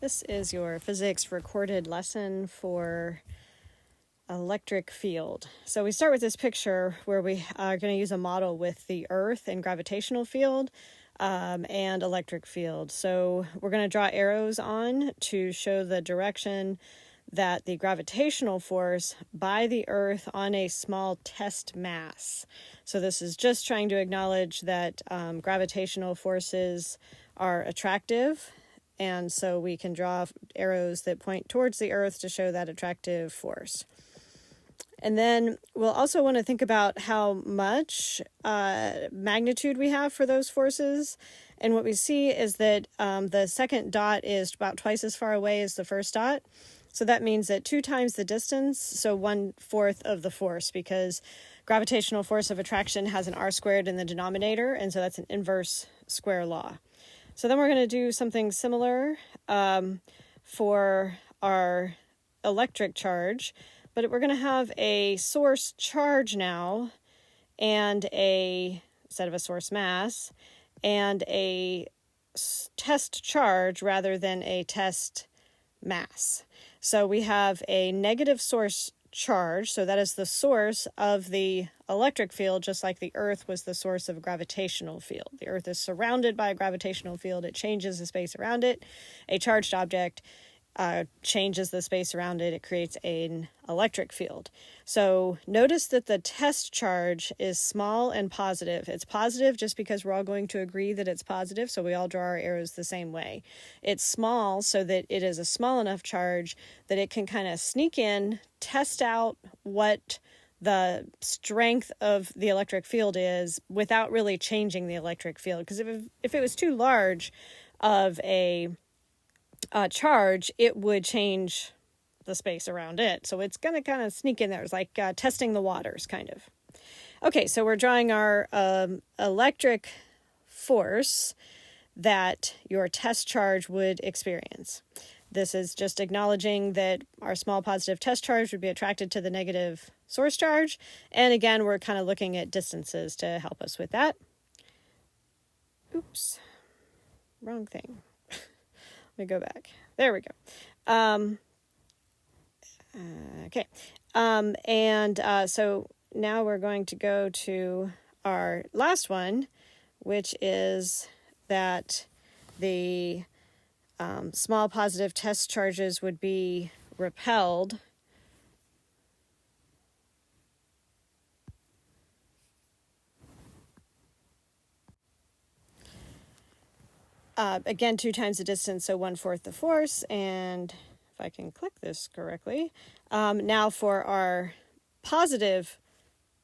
This is your physics recorded lesson for electric field. So we start with this picture where we are going to use a model with the Earth and gravitational field and electric field. So we're going to draw arrows on to show the direction that the gravitational force by the Earth on a small test mass. So this is just trying to acknowledge that gravitational forces are attractive, and so we can draw arrows that point towards the Earth to show that attractive force. And then we'll also want to think about how much magnitude we have for those forces. And what we see is that the second dot is about twice as far away as the first dot. So that means that 2 times the distance, so 1/4 of the force, because gravitational force of attraction has an r squared in the denominator, and so that's an inverse square law. So then we're going to do something similar for our electric charge, but we're going to have a source charge now, and instead of a source mass, and a test charge rather than a test mass. So we have a negative source charge, so that is the source of the electric field, just like the Earth was the source of a gravitational field. The Earth is surrounded by a gravitational field. It changes the space around it. A charged object changes the space around it. It creates an electric field. So notice that the test charge is small and positive. It's positive just because we're all going to agree that it's positive, so we all draw our arrows the same way. It's small so that it is a small enough charge that it can kind of sneak in, test out what the strength of the electric field is without really changing the electric field. Because if it was too large of a charge, it would change the space around it. So it's going to kind of sneak in there. It's like testing the waters, kind of. Okay, so we're drawing our electric force that your test charge would experience. This is just acknowledging that our small positive test charge would be attracted to the negative source charge. And again, we're kind of looking at distances to help us with that. Oops, wrong thing. Let me go back. There we go. Okay. So now we're going to go to our last one, which is that the small positive test charges would be repelled again 2 times the distance, so 1/4 the force. And if I can click this correctly, now for our positive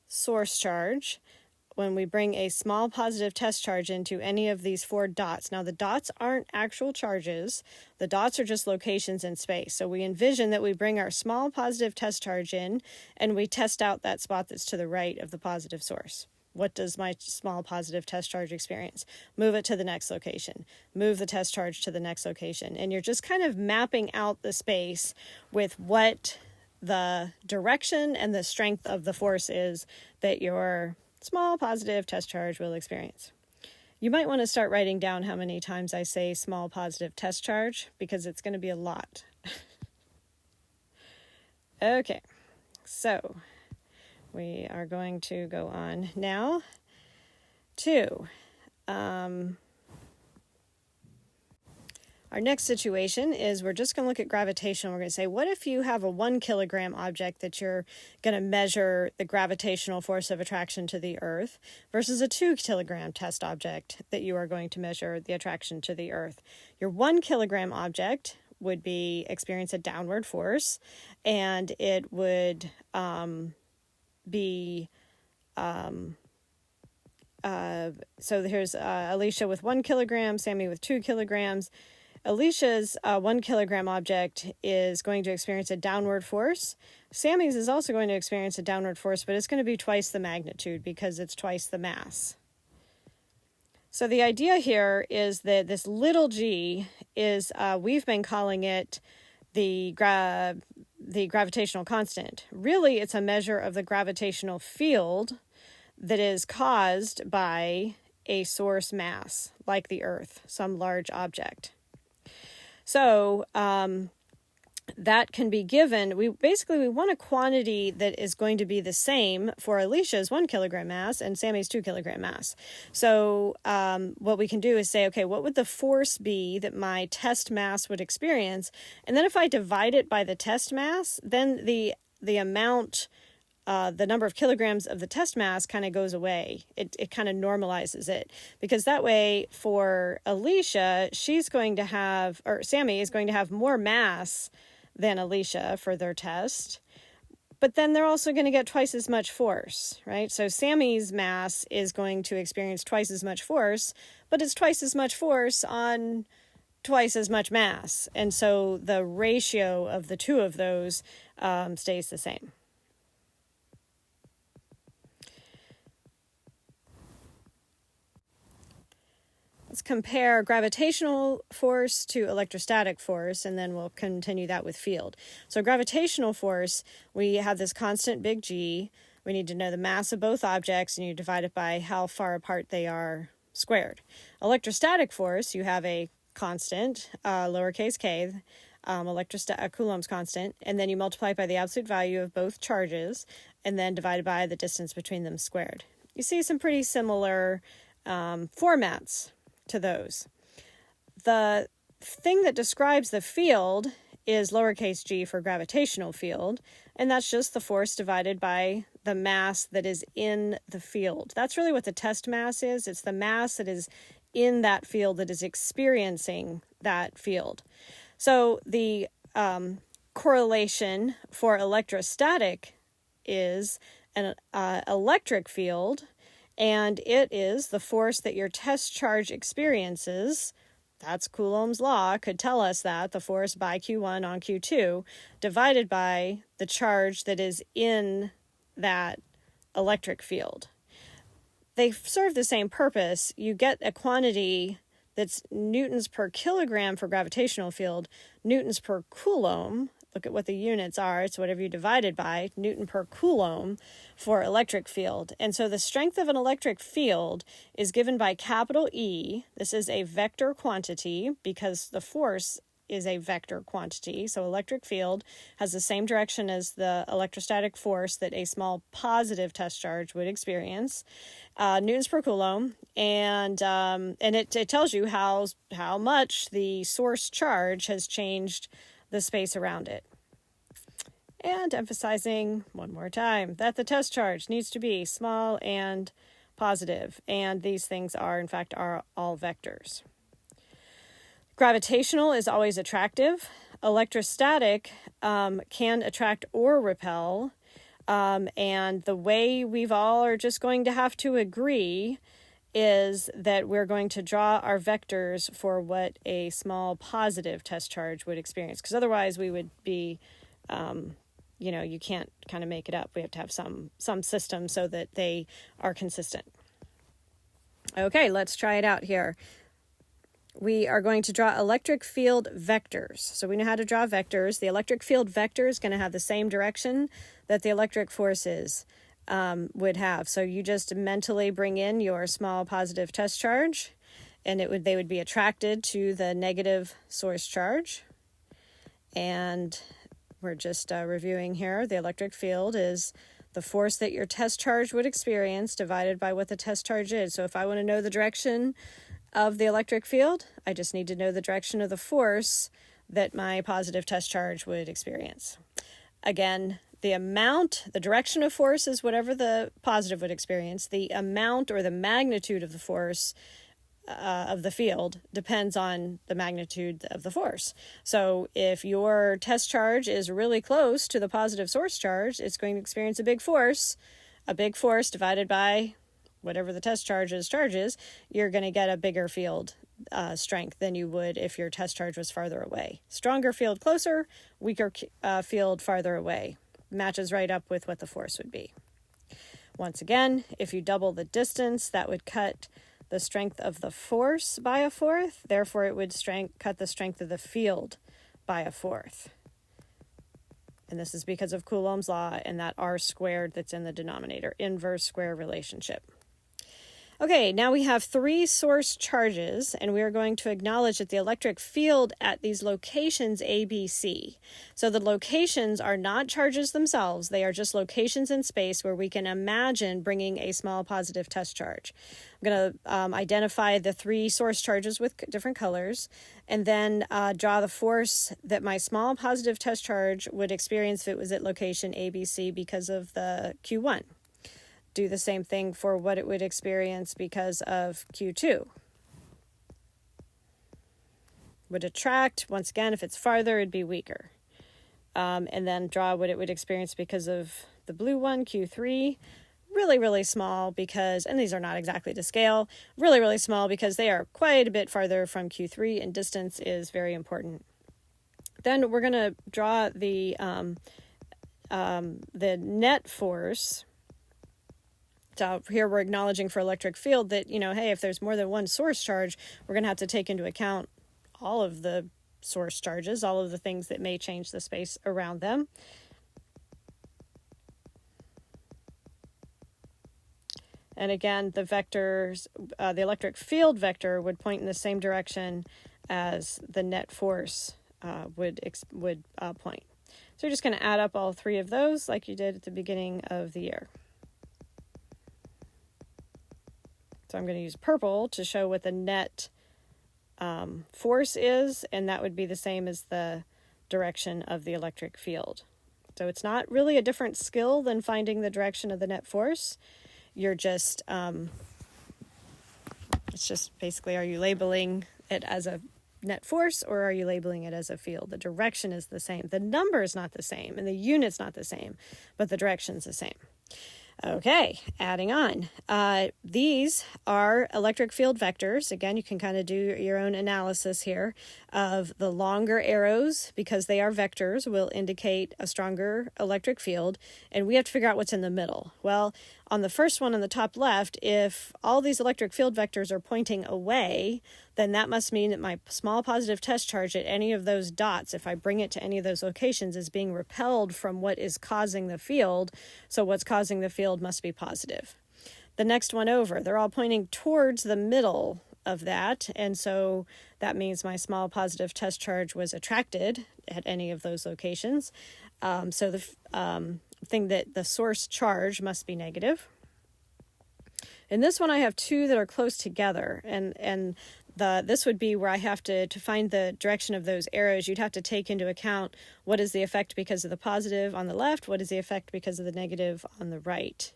source charge, when we bring a small positive test charge into any of these 4 dots. Now the dots aren't actual charges. The dots are just locations in space. So we envision that we bring our small positive test charge in and we test out that spot that's to the right of the positive source. What does my small positive test charge experience? Move it to the next location. Move the test charge to the next location. And you're just kind of mapping out the space with what the direction and the strength of the force is that your small positive test charge will experience. You might want to start writing down how many times I say small positive test charge, because it's going to be a lot. Okay, so we are going to go on now to our next situation is we're just going to look at gravitation. We're going to say, what if you have a 1 kilogram object that you're going to measure the gravitational force of attraction to the Earth versus a 2 kilogram test object that you are going to measure the attraction to the Earth? Your 1 kilogram object would experience a downward force, and it would so here's Alicia with 1 kilogram, Sammy with 2 kilograms. Alicia's 1 kilogram object is going to experience a downward force. Sammy's is also going to experience a downward force, but it's going to be twice the magnitude because it's twice the mass. So the idea here is that this little g is, we've been calling it the gravitational constant. Really, it's a measure of the gravitational field that is caused by a source mass, like the Earth, some large object. So that can be given. We want a quantity that is going to be the same for Alicia's 1 kilogram mass and Sammy's 2 kilogram mass. So what we can do is say, okay, what would the force be that my test mass would experience? And then if I divide it by the test mass, then the amount, the number of kilograms of the test mass kind of goes away. It kind of normalizes it, because that way for Alicia, Sammy is going to have more mass than Alicia for their test, but then they're also going to get twice as much force, right? So Sammy's mass is going to experience twice as much force, but it's twice as much force on twice as much mass. And so the ratio of the two of those stays the same. Let's compare gravitational force to electrostatic force, and then we'll continue that with field. So gravitational force, we have this constant big G. We need to know the mass of both objects, and you divide it by how far apart they are squared. Electrostatic force, you have a constant, lowercase k, Coulomb's constant, and then you multiply it by the absolute value of both charges, and then divided by the distance between them squared. You see some pretty similar formats to those. The thing that describes the field is lowercase g for gravitational field, and that's just the force divided by the mass that is in the field. That's really what the test mass is. It's the mass that is in that field that is experiencing that field. So the correlation for electrostatic is an electric field, and it is the force that your test charge experiences. That's Coulomb's law, could tell us that, the force by Q1 on Q2, divided by the charge that is in that electric field. They serve the same purpose. You get a quantity that's newtons per kilogram for gravitational field, newtons per coulomb. Look at what the units are. It's whatever you divided by, Newton per coulomb for electric field. And so the strength of an electric field is given by capital E. This is a vector quantity because the force is a vector quantity. So electric field has the same direction as the electrostatic force that a small positive test charge would experience, newtons per coulomb, and it tells you how much the source charge has changed the space around it. And emphasizing one more time that the test charge needs to be small and positive, and these things are all vectors. Gravitational is always attractive. Electrostatic can attract or repel, and the way we've all are just going to have to agree is that we're going to draw our vectors for what a small positive test charge would experience, because otherwise we would be, you can't kind of make it up. We have to have some system so that they are consistent. Okay, let's try it out here. We are going to draw electric field vectors. So we know how to draw vectors. The electric field vector is going to have the same direction that the electric forces would have. So you just mentally bring in your small positive test charge, and they would be attracted to the negative source charge. And we're just reviewing here. The electric field is the force that your test charge would experience divided by what the test charge is. So if I want to know the direction of the electric field, I just need to know the direction of the force that my positive test charge would experience. Again, the direction of force is whatever the positive would experience. The amount or the magnitude of the force of the field depends on the magnitude of the force. So if your test charge is really close to the positive source charge, it's going to experience a big force. A big force divided by whatever the test charges, you're going to get a bigger field strength than you would if your test charge was farther away. Stronger field closer, weaker field farther away. Matches right up with what the force would be. Once again, if you double the distance, that would cut the strength of the force by a fourth. Therefore, it would cut the strength of the field by a fourth. And this is because of Coulomb's law and that r squared that's in the denominator, inverse square relationship. Okay, now we have 3 source charges, and we are going to acknowledge that the electric field at these locations A, B, C. So the locations are not charges themselves. They are just locations in space where we can imagine bringing a small positive test charge. I'm going to identify the 3 source charges with different colors, and then draw the force that my small positive test charge would experience if it was at location A, B, C because of the Q1. Do the same thing for what it would experience because of Q2. Would attract, once again, if it's farther, it'd be weaker. And then draw what it would experience because of the blue one, Q3. Really, really small because, and these are not exactly to scale, really, really small because they are quite a bit farther from Q3, and distance is very important. Then we're going to draw the net force. So here we're acknowledging for electric field that, hey, if there's more than one source charge, we're going to have to take into account all of the source charges, all of the things that may change the space around them. And again, the vectors, the electric field vector would point in the same direction as the net force would point. So you're just going to add up all 3 of those like you did at the beginning of the year. So I'm going to use purple to show what the net force is, and that would be the same as the direction of the electric field. So it's not really a different skill than finding the direction of the net force. You're just, it's just basically, are you labeling it as a net force or are you labeling it as a field? The direction is the same. The number is not the same and the unit's not the same, but the direction's the same. Okay, adding on. These are electric field vectors. Again, you can kind of do your own analysis here of the longer arrows, because they are vectors, will indicate a stronger electric field, and we have to figure out what's in the middle. Well, on the first one on the top left, if all these electric field vectors are pointing away, then that must mean that my small positive test charge at any of those dots, if I bring it to any of those locations, is being repelled from what is causing the field. So what's causing the field must be positive. The next one over, they're all pointing towards the middle of that, and so that means my small positive test charge was attracted at any of those locations. So the thing that the source charge must be negative. In this one, I have 2 that are close together, and this would be where I have to find the direction of those arrows. You'd have to take into account what is the effect because of the positive on the left, what is the effect because of the negative on the right.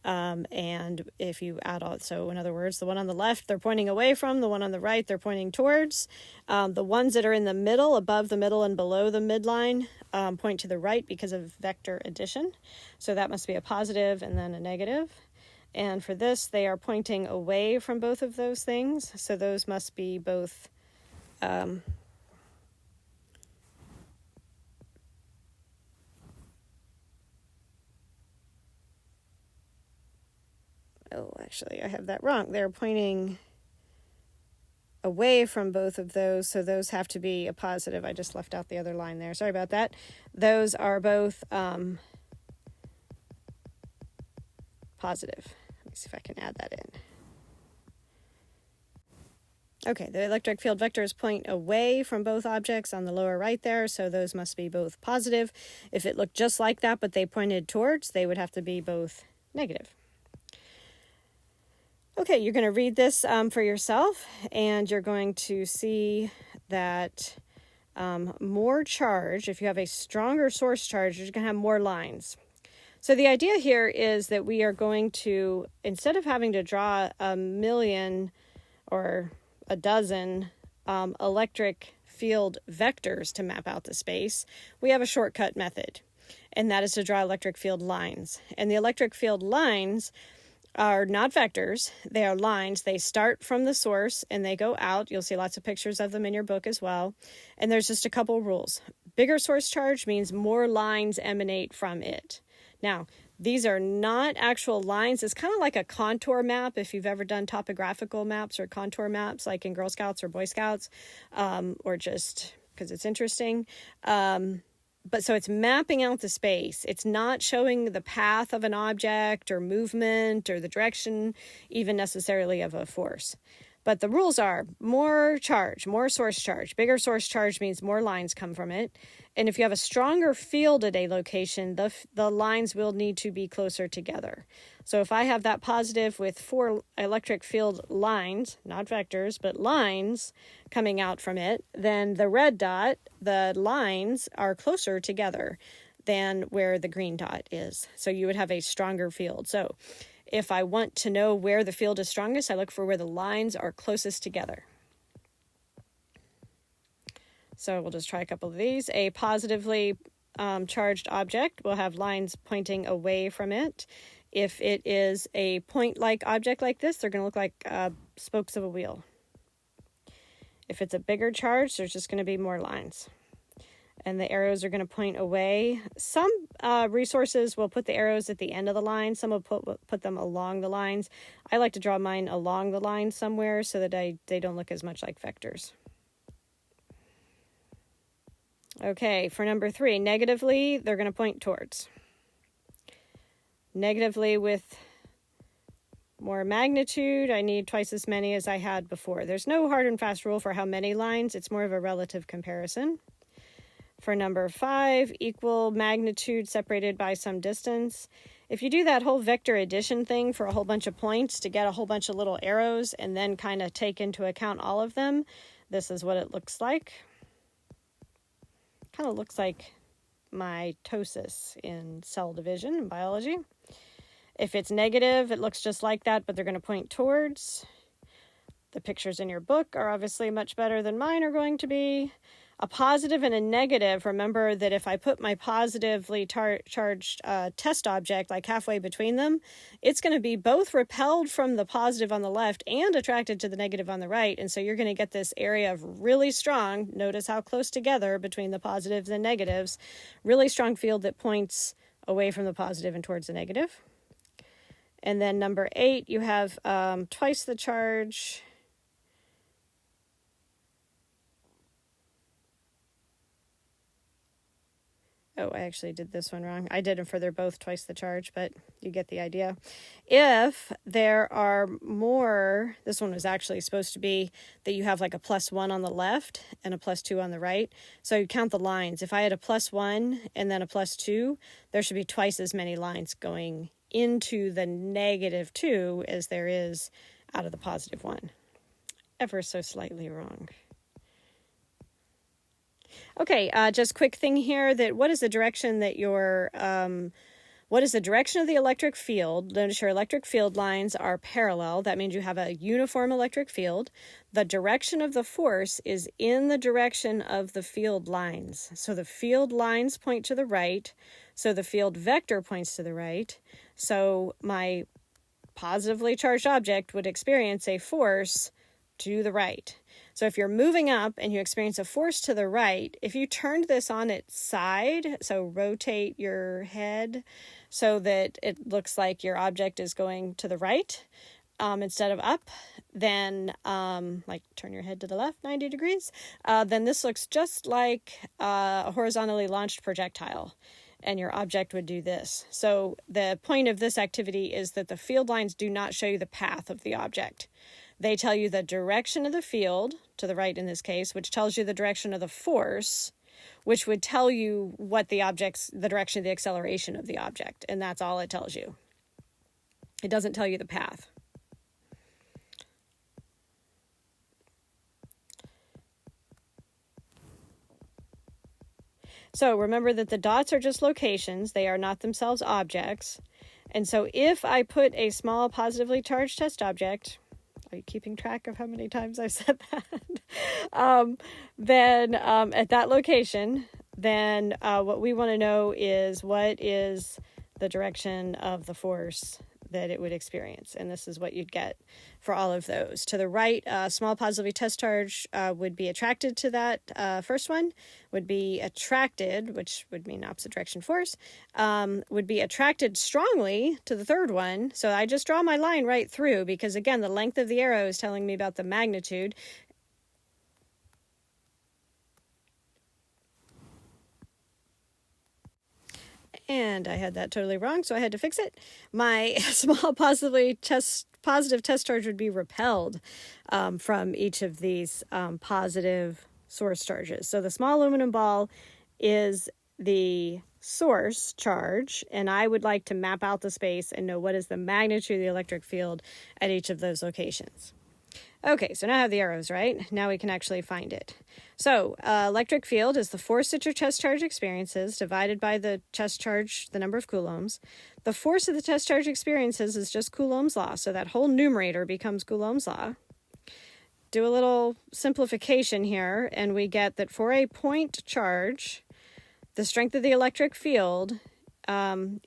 And if you add all, so in other words, the one on the left, they're pointing away from, the one on the right, they're pointing towards. The ones that are in the middle, above the middle and below the midline, point to the right because of vector addition. So that must be a positive and then a negative. And for this, they are pointing away from both of those things. So those must be both actually, I have that wrong. They're pointing away from both of those, so those have to be a positive. I just left out the other line there. Sorry about that. Those are both positive. Let me see if I can add that in. Okay, the electric field vectors point away from both objects on the lower right there, so those must be both positive. If it looked just like that, but they pointed towards, they would have to be both negative. Okay, you're going to read this for yourself, and you're going to see that more charge, if you have a stronger source charge, you're going to have more lines. So the idea here is that we are going to, instead of having to draw 1,000,000 or a dozen electric field vectors to map out the space, we have a shortcut method, and that is to draw electric field lines. And the electric field lines are not vectors, they are lines. They start from the source and they go out. You'll see lots of pictures of them in your book as well. And there's just a couple rules. Bigger source charge means more lines emanate from it. Now, these are not actual lines. It's kind of like a contour map, if you've ever done topographical maps or contour maps, like in Girl Scouts or Boy Scouts, or just because it's interesting. so it's mapping out the space. It's not showing the path of an object or movement or the direction, even necessarily of a force. But the rules are more charge, more source charge. Bigger source charge means more lines come from it. And if you have a stronger field at a location, the lines will need to be closer together. So if I have that positive with 4 electric field lines, not vectors, but lines coming out from it, then the red dot, the lines are closer together than where the green dot is. So you would have a stronger field. So if I want to know where the field is strongest, I look for where the lines are closest together. So we'll just try a couple of these. A positively charged object will have lines pointing away from it. If it is a point-like object like this, they're going to look like spokes of a wheel. If it's a bigger charge, there's just going to be more lines. And the arrows are going to point away. Some resources will put the arrows at the end of the line. Some will put them along the lines. I like to draw mine along the line somewhere so that they don't look as much like vectors. Okay, for number 3, negatively, they're going to point towards. Negatively with more magnitude, I need twice as many as I had before. There's no hard and fast rule for how many lines. It's more of a relative comparison. For number 5, equal magnitude separated by some distance. If you do that whole vector addition thing for a whole bunch of points to get a whole bunch of little arrows and then kind of take into account all of them, this is what it looks like. Kind of looks like mitosis in cell division in biology. If it's negative, it looks just like that, but they're going to point towards. The pictures in your book are obviously much better than mine are going to be. A positive and a negative, remember that if I put my positively charged test object like halfway between them, it's going to be both repelled from the positive on the left and attracted to the negative on the right. And so you're going to get this area of really strong, notice how close together between the positives and negatives, really strong field that points away from the positive and towards the negative. And then number 8, you have twice the charge. Oh, I actually did this one wrong. I did them for they're both twice the charge, but you get the idea. If there are more, this one was actually supposed to be that you have like a +1 on the left and a +2 on the right. So you count the lines. If I had a +1 and then a +2, there should be twice as many lines going into the -2 as there is out of the +1. Ever so slightly wrong. Okay, just quick thing here that what is the direction that what is the direction of the electric field? Notice your electric field lines are parallel. That means you have a uniform electric field. The direction of the force is in the direction of the field lines. So the field lines point to the right. So the field vector points to the right. So my positively charged object would experience a force to the right. So if you're moving up and you experience a force to the right, if you turned this on its side, so rotate your head so that it looks like your object is going to the right instead of up, then like turn your head to the left 90 degrees, then this looks just like a horizontally launched projectile. And your object would do this. So the point of this activity is that the field lines do not show you the path of the object. They tell you the direction of the field, to the right in this case, which tells you the direction of the force, which would tell you what the direction of the acceleration of the object. And that's all it tells you. It doesn't tell you the path. So remember that the dots are just locations. They are not themselves objects. And so if I put a small positively charged test object, are you keeping track of how many times I've said that? Then at that location, then what we want to know is what is the direction of the force that it would experience. And this is what you'd get for all of those. To the right, small positively test charge would be attracted to that first one, would be attracted, which would mean opposite direction force, would be attracted strongly to the third one. So I just draw my line right through because, again, the length of the arrow is telling me about the magnitude. and I had that totally wrong, so I had to fix it. My small positive test charge would be repelled from each of these positive source charges. So the small aluminum ball is the source charge, and I would like to map out the space and know what is the magnitude of the electric field at each of those locations. Okay, so now I have the arrows, right? Now we can actually find it. So electric field is the force that your test charge experiences divided by the test charge, the number of coulombs. The force of the test charge experiences is just Coulomb's law, so that whole numerator becomes Coulomb's law. Do a little simplification here, and we get that for a point charge, the strength of the electric field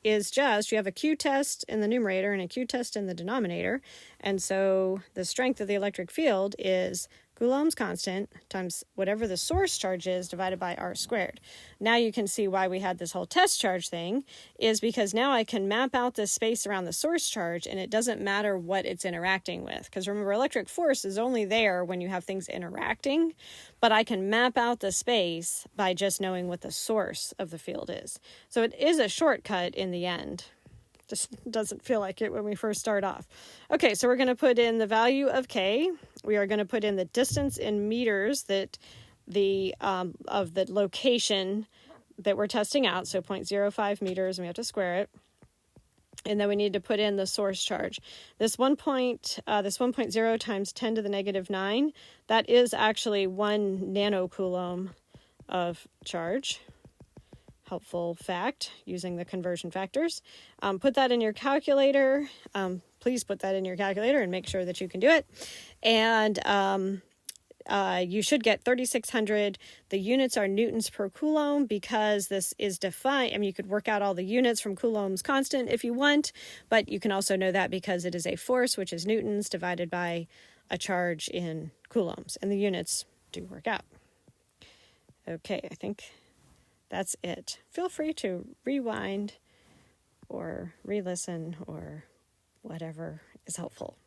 is just, you have a Q test in the numerator and a Q test in the denominator. And so the strength of the electric field is Coulomb's constant times whatever the source charge is divided by R squared. Now you can see why we had this whole test charge thing, is because now I can map out this space around the source charge, and it doesn't matter what it's interacting with. Because remember, electric force is only there when you have things interacting, but I can map out the space by just knowing what the source of the field is. So it is a shortcut in the end. Just doesn't feel like it when we first start off. Okay, so we're going to put in the value of K. We are going to put in the distance in meters that of the location that we're testing out, so 0.05 meters, and we have to square it. And then we need to put in the source charge. This 1.0 times 10 to the negative 9, that is actually 1 nanocoulomb of charge. Helpful fact, using the conversion factors. Put that in your calculator. Please put that in your calculator and make sure that you can do it. And you should get 3,600. The units are newtons per coulomb because this is defined. I mean, you could work out all the units from Coulomb's constant if you want, but you can also know that because it is a force, which is newtons, divided by a charge in coulombs. And the units do work out. Okay, I think that's it. Feel free to rewind or re-listen or whatever is helpful.